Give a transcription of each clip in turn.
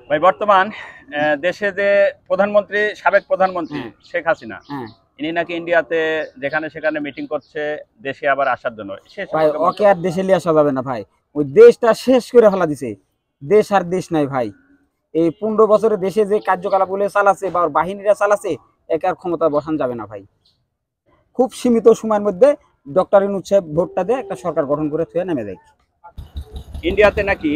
ভাই বর্তমান দেশে যে প্রধানমন্ত্রী সাবেক প্রধানমন্ত্রী হ্যাঁ শেখ হাসিনা হ্যাঁ ইনি নাকি ইন্ডিয়াতে যেখানে সেখানে মিটিং করছে দেশে আবার আসার জন্য সে ভাই, সম্পর্কে ওকে মন্তব্য আর দেশে নিয়ে আসা যাবে না ভাই। ওই দেশটা শেষ করে ফেলা দিছে। দেশ আর দেশ নাই ভাই। এই 15 বছরে দেশে যে কার্যকলাপ গুলো চালাচ্ছে বা ওর বাহিনীরা চালাচ্ছে, একে আর ক্ষমতা বসানো যাবে না ভাই। খুব সীমিত সময়ের মধ্যে ডক্টর ইউনূস সাহেব ভোটটা দিয়ে একটা সরকার গঠন করে থুয়ে নেমে যায়। ইন্ডিয়াতে নাকি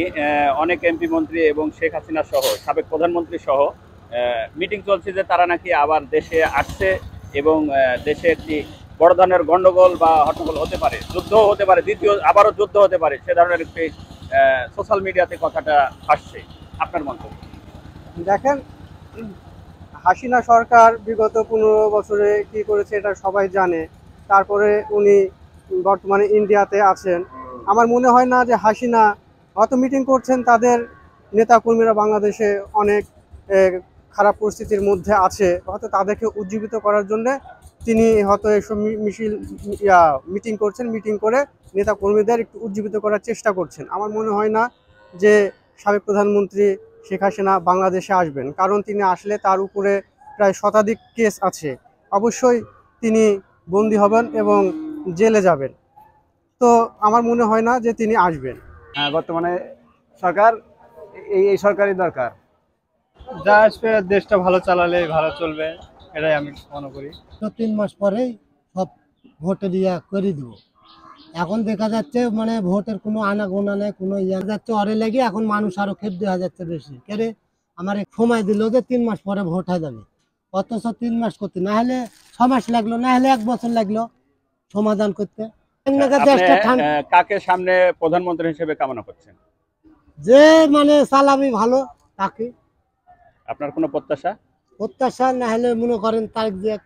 অনেক এমপি মন্ত্রী এবং শেখ হাসিনা সহ সাবেক প্রধানমন্ত্রী সহ মিটিং চলছে যে তারা নাকি আবার দেশে আসছে এবং দেশে একটি বড় ধরনের গন্ডগোল বা হট্টগোল হতে পারে, যুদ্ধও হতে পারে, দ্বিতীয় আবারও যুদ্ধ হতে পারে, সে ধরনের একটি সোশ্যাল মিডিয়াতে কথাটা আসছে। আপনার মন্তব্য? দেখেন, হাসিনা সরকার বিগত 15 বছরে কি করেছে এটা সবাই জানে। তারপরে উনি বর্তমানে ইন্ডিয়াতে আছেন। আমার মনে হয় না যে হাসিনা হয়তো মিটিং করছেন, তাদের নেতাকর্মীরা বাংলাদেশে অনেক খারাপ পরিস্থিতির মধ্যে আছে, হয়তো তাদেরকে উজ্জীবিত করার জন্য তিনি হয়তো এসব মিটিং করছেন। মিটিং করে নেতাকর্মীদের একটু উজ্জীবিত করার চেষ্টা করছেন। আমার মনে হয় না যে সাবেক প্রধানমন্ত্রী শেখ হাসিনা বাংলাদেশে আসবেন, কারণ তিনি আসলে তার উপরে প্রায় শতাধিক কেস আছে। অবশ্যই তিনি বন্দী হবেন এবং জেলে যাবেন। তো আমার মনে হয় না যে তিনি আসবেন। বর্তমানে সরকার এই সরকারই দরকার। যা আসবে দেশটা ভালো চালালে ভালো চলবে, এটাই আমি মনে করি। তো 3 মাস পরেই সব ভোটে দিয়া করে দিব। এখন দেখা যাচ্ছে মানে ভোটের কোনো আনাগোনা নেই, কোনো ইয়া যাচ্ছে অরে লেগে এখন মানুষ আরো ক্ষেপ দেওয়া যাচ্ছে বেশি কেরে। আমার সময় দিল যে 3 মাস পরে ভোট হয়ে যাবে, অথচ 3 মাস করতে না হলে 6 মাস লাগলো, না হলে 1 বছর লাগলো সমাধান করতে। কাকে সামনে প্রধানমন্ত্রী হিসেবে কামনা করছেন? যে মানে চালাবি ভালো তাকে। আপনার কোনো প্রত্যাশা? প্রত্যাশা না হলে মনে করেন তারিখ দিয়ে